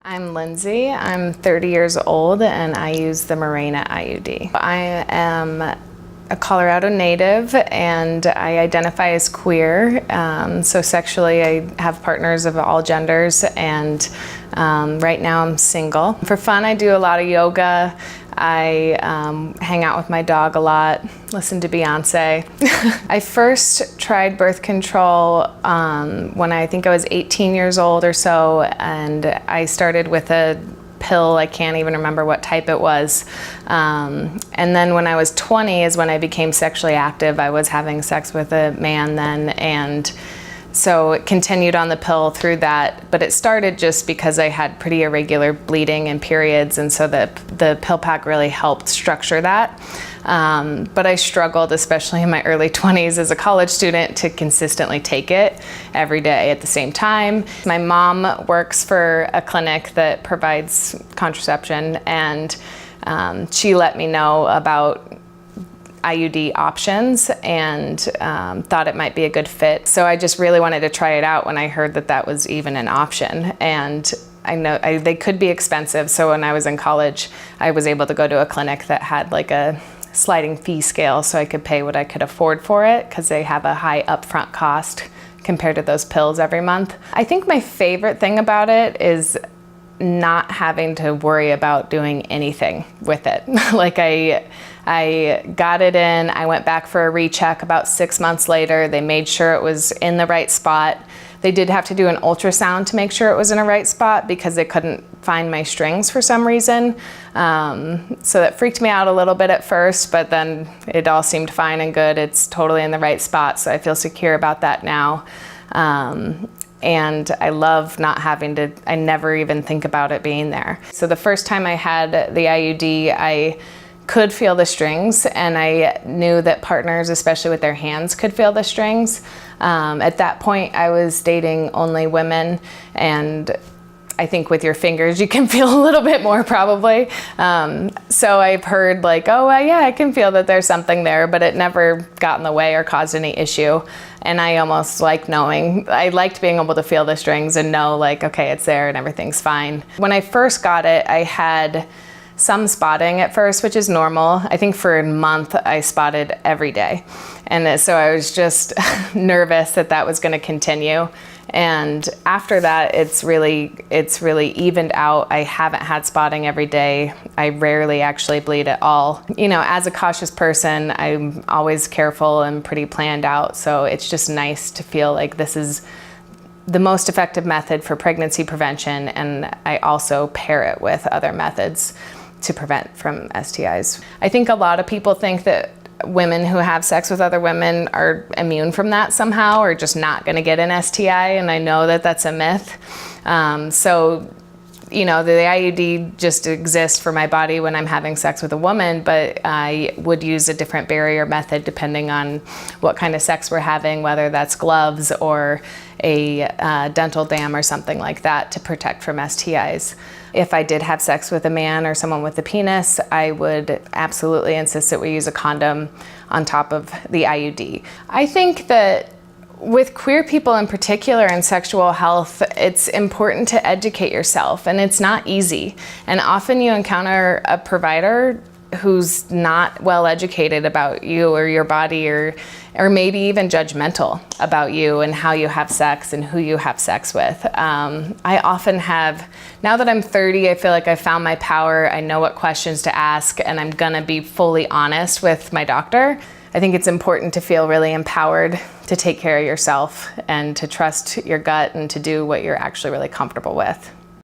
I'm Lindsay. I'm 30 years old and I use the Mirena IUD. I am a Colorado native and I identify as queer. So sexually I have partners of all genders, and right now I'm single. For fun I do a lot of yoga. I hang out with my dog a lot, listen to Beyonce. I first tried birth control when I think I was 18 years old or so, and I started with a pill. I can't even remember what type it was. And then when I was 20 is when I became sexually active. I was having sex with a man then, and so it continued on the pill through that, but it started just because I had pretty irregular bleeding and periods, and so the pill pack really helped structure that. But I struggled, especially in my early 20s as a college student, to consistently take it every day at the same time. My mom works for a clinic that provides contraception, and she let me know about IUD options and thought it might be a good fit. So I just really wanted to try it out when I heard that that was even an option. And I know they could be expensive. So when I was in college, I was able to go to a clinic that had like a sliding fee scale, so I could pay what I could afford for it, because they have a high upfront cost compared to those pills every month. I think my favorite thing about it is not having to worry about doing anything with it. Like I got it in, I went back for a recheck about 6 months later. They made sure it was in the right spot. They did have to do an ultrasound to make sure it was in a right spot because they couldn't find my strings for some reason. So that freaked me out a little bit at first, but then it all seemed fine and good. It's totally in the right spot, so I feel secure about that now. And I love not having to, I never even think about it being there. So the first time I had the IUD, I could feel the strings, and I knew that partners, especially with their hands, could feel the strings. At that point, I was dating only women, and I think with your fingers you can feel a little bit more probably. So I've heard like, oh yeah, I can feel that there's something there, but it never got in the way or caused any issue. And I almost like knowing, I liked being able to feel the strings and know like, okay, it's there and everything's fine. When I first got it, I had some spotting at first, which is normal. I think for a month I spotted every day. And so I was just nervous that that was gonna continue. And after that, it's really evened out. I haven't had spotting every day. I rarely actually bleed at all. You know, as a cautious person, I'm always careful and pretty planned out. So it's just nice to feel like this is the most effective method for pregnancy prevention. And I also pair it with other methods to prevent from STIs. I think a lot of people think that women who have sex with other women are immune from that somehow, or just not gonna get an STI, and I know that that's a myth. So, you know, the IUD just exists for my body when I'm having sex with a woman, but I would use a different barrier method depending on what kind of sex we're having, whether that's gloves or a dental dam or something like that to protect from STIs. If I did have sex with a man or someone with a penis, I would absolutely insist that we use a condom on top of the IUD. I think that with queer people in particular in sexual health, it's important to educate yourself, and it's not easy. And often you encounter a provider who's not well educated about you or your body, or maybe even judgmental about you and how you have sex and who you have sex with. I often have, now that I'm 30, I feel like I found my power. I know what questions to ask, and I'm gonna be fully honest with my doctor. I think it's important to feel really empowered to take care of yourself and to trust your gut and to do what you're actually really comfortable with.